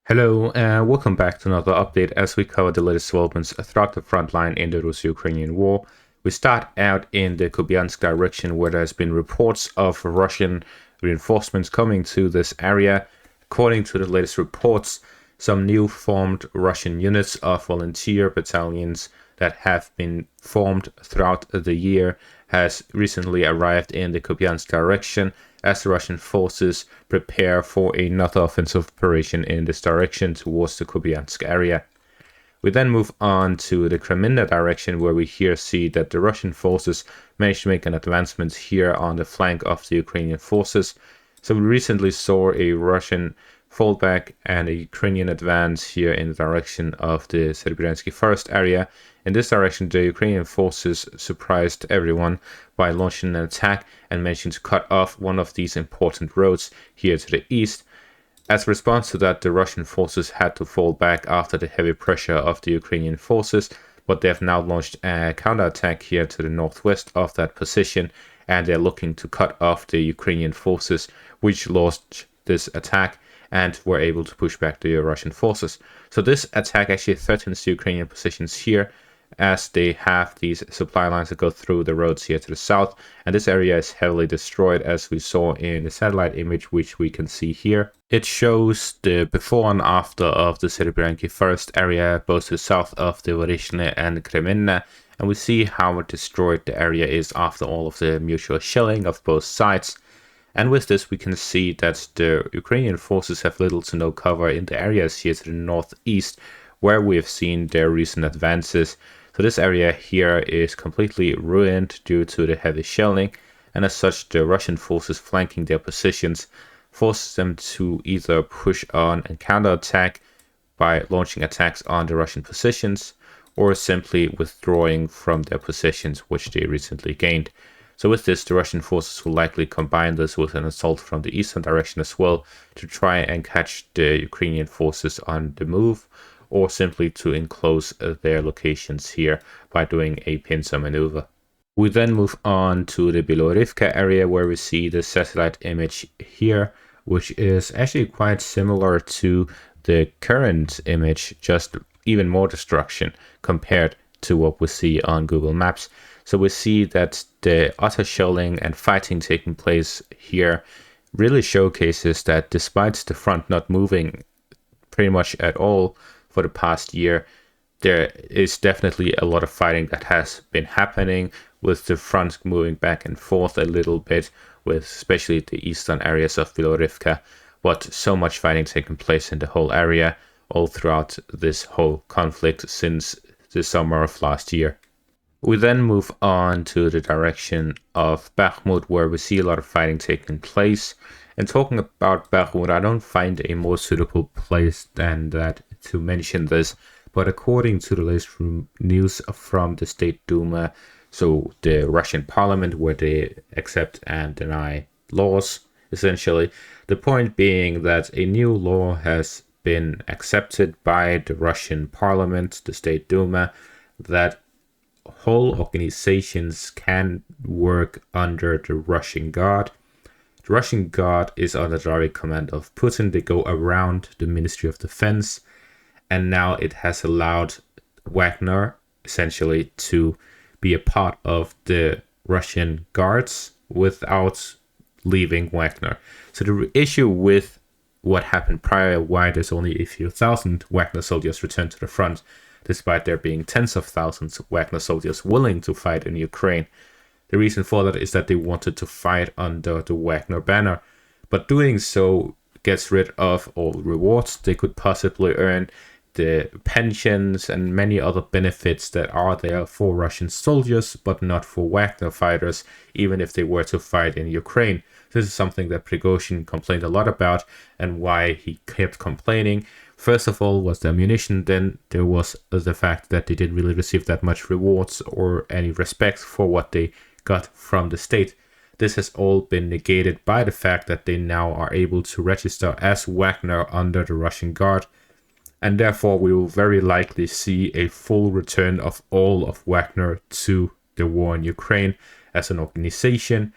Hello, and welcome back to another update as we cover the latest developments throughout the front line in the Russo-Ukrainian war. We start out in the Kupyansk direction where there's been reports of Russian reinforcements coming to this area. According to the latest reports, some new formed Russian units of volunteer battalions that have been formed throughout the year has recently arrived in the Kupyansk direction as the Russian forces prepare for another offensive operation in this direction towards the Kupyansk area. We then move on to the Kreminna direction where we here see that the Russian forces managed to make an advancement here on the flank of the Ukrainian forces. So we recently saw a Russian fallback and a Ukrainian advance here in the direction of the Serebryansky forest area. In this direction, the Ukrainian forces surprised everyone by launching an attack and managing to cut off one of these important roads here to the east. As a response to that, the Russian forces had to fall back after the heavy pressure of the Ukrainian forces, but they have now launched a counterattack here to the northwest of that position, and they're looking to cut off the Ukrainian forces which launched this attack and were able to push back the Russian forces. So this attack actually threatens the Ukrainian positions here as they have these supply lines that go through the roads here to the south, and this area is heavily destroyed as we saw in the satellite image which we can see here. It shows the before and after of the Serebryansky forest area both to the south of the Vorishne and Kreminna, and we see how destroyed the area is after all of the mutual shelling of both sides. And with this, we can see that the Ukrainian forces have little to no cover in the areas here to the northeast, where we have seen their recent advances. So this area here is completely ruined due to the heavy shelling, and as such, the Russian forces flanking their positions forces them to either push on and counterattack by launching attacks on the Russian positions, or simply withdrawing from their positions which they recently gained. So with this, the Russian forces will likely combine this with an assault from the eastern direction as well to try and catch the Ukrainian forces on the move, or simply to enclose their locations here by doing a pincer maneuver. We then move on to the Belohorivka area where we see the satellite image here, which is actually quite similar to the current image, just even more destruction compared to what we see on Google Maps. So we see that the utter shelling and fighting taking place here really showcases that despite the front not moving pretty much at all for the past year, there is definitely a lot of fighting that has been happening, with the front moving back and forth a little bit, with especially the eastern areas of Belohorivka, but so much fighting taking place in the whole area all throughout this whole conflict since the summer of last year. We then move on to the direction of Bakhmut, where we see a lot of fighting taking place. And talking about Bakhmut, I don't find a more suitable place than that to mention this. But according to the latest news from the State Duma, so the Russian parliament, where they accept and deny laws, essentially, the point being that a new law has been accepted by the Russian parliament, the State Duma, that whole organizations can work under the Russian Guard. The Russian Guard is under direct command of Putin. They go around the Ministry of Defense, and now it has allowed Wagner essentially to be a part of the Russian Guards without leaving Wagner. So the issue with what happened prior, why there's only a few thousand Wagner soldiers returned to the front, despite there being tens of thousands of Wagner soldiers willing to fight in Ukraine. The reason for that is that they wanted to fight under the Wagner banner, but doing so gets rid of all rewards they could possibly earn, the pensions and many other benefits that are there for Russian soldiers, but not for Wagner fighters, even if they were to fight in Ukraine. This is something that Prigozhin complained a lot about, and why he kept complaining. First of all was the ammunition, then there was the fact that they didn't really receive that much rewards or any respect for what they got from the state. This has all been negated by the fact that they now are able to register as Wagner under the Russian Guard, and therefore we will very likely see a full return of all of Wagner to the war in Ukraine as an organization.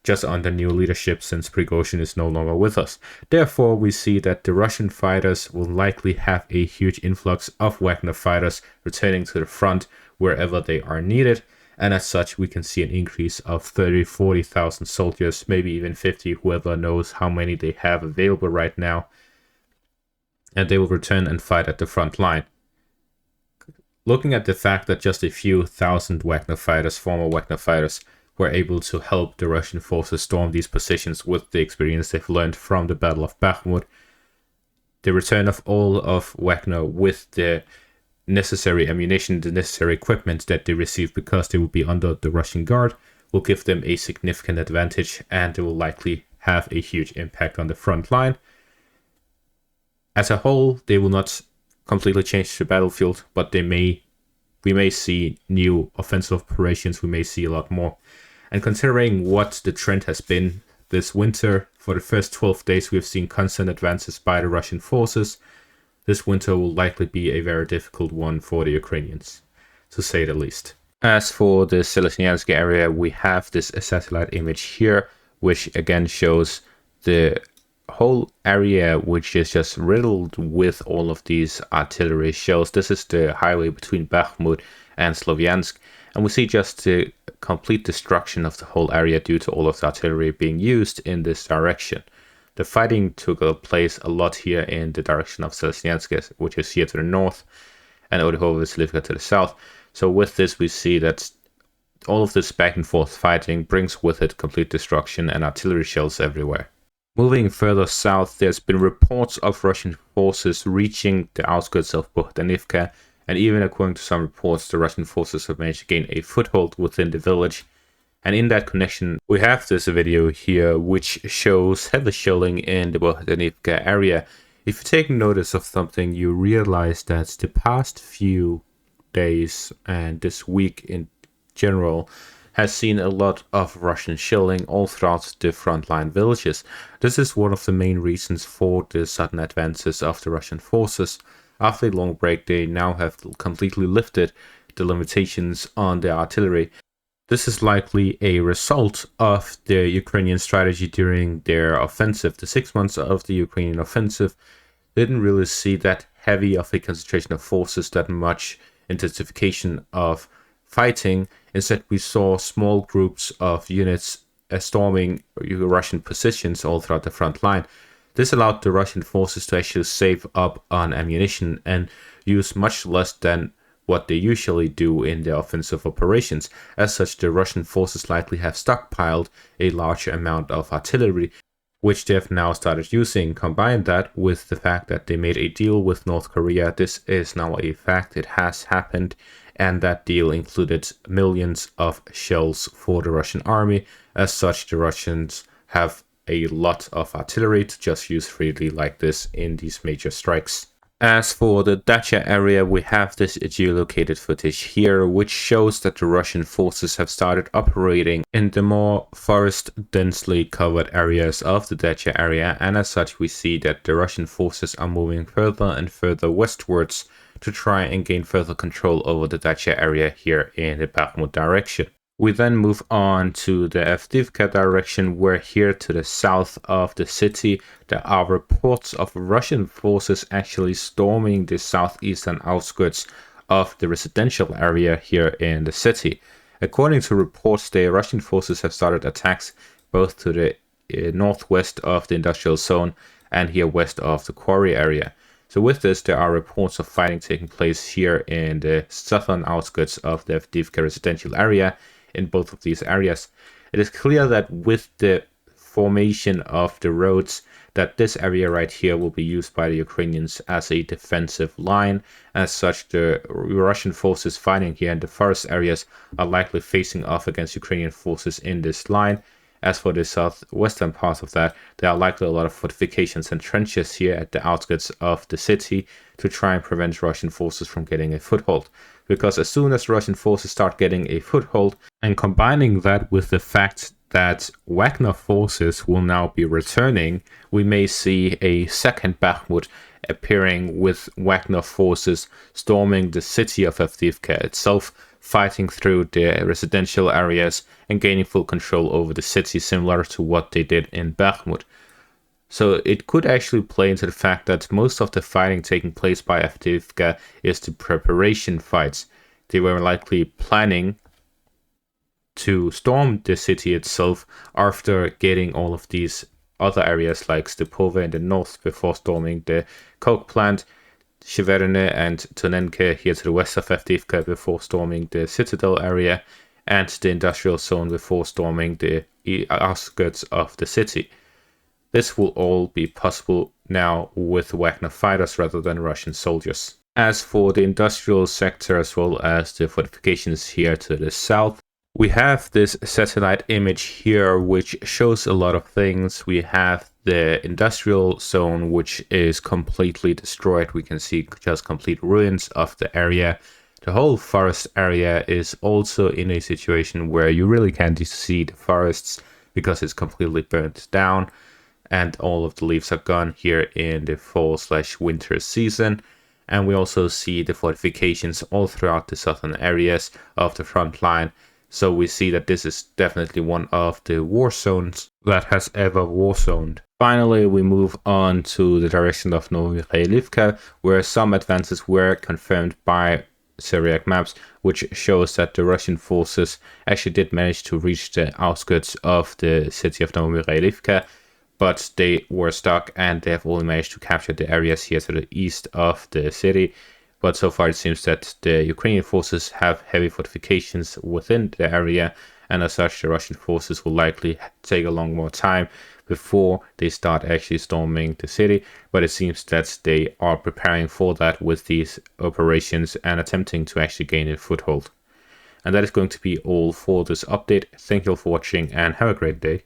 just under new leadership since Prigozhin is no longer with us. Therefore, we see that the Russian fighters will likely have a huge influx of Wagner fighters returning to the front wherever they are needed. And as such, we can see an increase of 30,000-40,000 soldiers, maybe even 50, whoever knows how many they have available right now. And they will return and fight at the front line. Looking at the fact that just a few thousand Wagner fighters, former Wagner fighters, were able to help the Russian forces storm these positions with the experience they've learned from the Battle of Bakhmut, the return of all of Wagner with the necessary ammunition, the necessary equipment that they received because they will be under the Russian Guard, will give them a significant advantage, and they will likely have a huge impact on the front line. As a whole, they will not completely change the battlefield, but we may see new offensive operations. We may see a lot more. And considering what the trend has been this winter, for the first 12 days we've seen constant advances by the Russian forces. This winter will likely be a very difficult one for the Ukrainians, to say the least. As for the Serebryansky area, we have this satellite image here, which again shows the whole area, which is just riddled with all of these artillery shells. This is the highway between Bakhmut and Sloviansk, and we see just the complete destruction of the whole area due to all of the artillery being used in this direction. The fighting took place a lot here in the direction of Serebryansky, which is here to the north, and Avdiivka to the south. So with this, we see that all of this back and forth fighting brings with it complete destruction and artillery shells everywhere. Moving further south, there's been reports of Russian forces reaching the outskirts of Kupyansk, and even according to some reports, the Russian forces have managed to gain a foothold within the village. And in that connection, we have this video here which shows heavy shelling in the Belohorivka area. If you take notice of something, you realize that the past few days and this week in general has seen a lot of Russian shelling all throughout the frontline villages. This is one of the main reasons for the sudden advances of the Russian forces. After a long break, they now have completely lifted the limitations on their artillery. This is likely a result of the Ukrainian strategy during their offensive. The 6 months of the Ukrainian offensive didn't really see that heavy of a concentration of forces, that much intensification of fighting. Instead, we saw small groups of units storming Russian positions all throughout the front line. This allowed the Russian forces to actually save up on ammunition and use much less than what they usually do in their offensive operations. As such, the Russian forces likely have stockpiled a large amount of artillery, which they have now started using. Combine that with the fact that they made a deal with North Korea. This is now a fact, it has happened, and that deal included millions of shells for the Russian army. As such, the Russians have a lot of artillery to just use freely like this in these major strikes. As for the Dacha area, we have this geolocated footage here, which shows that the Russian forces have started operating in the more forest densely covered areas of the Dacha area, and as such we see that the Russian forces are moving further and further westwards to try and gain further control over the Dacha area here in the Bakhmut direction. We then move on to the Avdiivka direction, where here to the south of the city there are reports of Russian forces actually storming the southeastern outskirts of the residential area here in the city. According to reports, the Russian forces have started attacks both to the northwest of the industrial zone and here west of the quarry area. So with this, there are reports of fighting taking place here in the southern outskirts of the Avdiivka residential area. In both of these areas, it is clear that with the formation of the roads, that this area right here will be used by the Ukrainians as a defensive line. As such, the Russian forces fighting here in the forest areas are likely facing off against Ukrainian forces in this line. As for the southwestern part of that, there are likely a lot of fortifications and trenches here at the outskirts of the city to try and prevent Russian forces from getting a foothold. Because as soon as Russian forces start getting a foothold, and combining that with the fact that Wagner forces will now be returning, we may see a second Bakhmut appearing with Wagner forces storming the city of Avdiivka itself. fighting through the residential areas and gaining full control over the city, similar to what they did in Bakhmut. So it could actually play into the fact that most of the fighting taking place by Avdiivka is the preparation fights. They were likely planning to storm the city itself after getting all of these other areas like Stepova in the north before storming the coke plant, Sheverne and Tonenke here to the west of Avdiivka before storming the citadel area, and the industrial zone before storming the outskirts of the city. This will all be possible now with Wagner fighters rather than Russian soldiers. As for the industrial sector as well as the fortifications here to the south, we have this satellite image here which shows a lot of things. We have the industrial zone which is completely destroyed. We can see just complete ruins of the area. The whole forest area is also in a situation where you really can't see the forests because it's completely burnt down and all of the leaves are gone here in the fall/winter season. And we also see the fortifications all throughout the southern areas of the front line. So we see that this is definitely one of the war zones that has ever war zoned. Finally, we move on to the direction of Novomykhailivka, where some advances were confirmed by Syriac maps, which shows that the Russian forces actually did manage to reach the outskirts of the city of Novomykhailivka, but they were stuck and they have only managed to capture the areas here to the east of the city. But so far it seems that the Ukrainian forces have heavy fortifications within the area, and as such the Russian forces will likely take a long more time before they start actually storming the city. But it seems that they are preparing for that with these operations and attempting to actually gain a foothold. And that is going to be all for this update. Thank you all for watching and have a great day.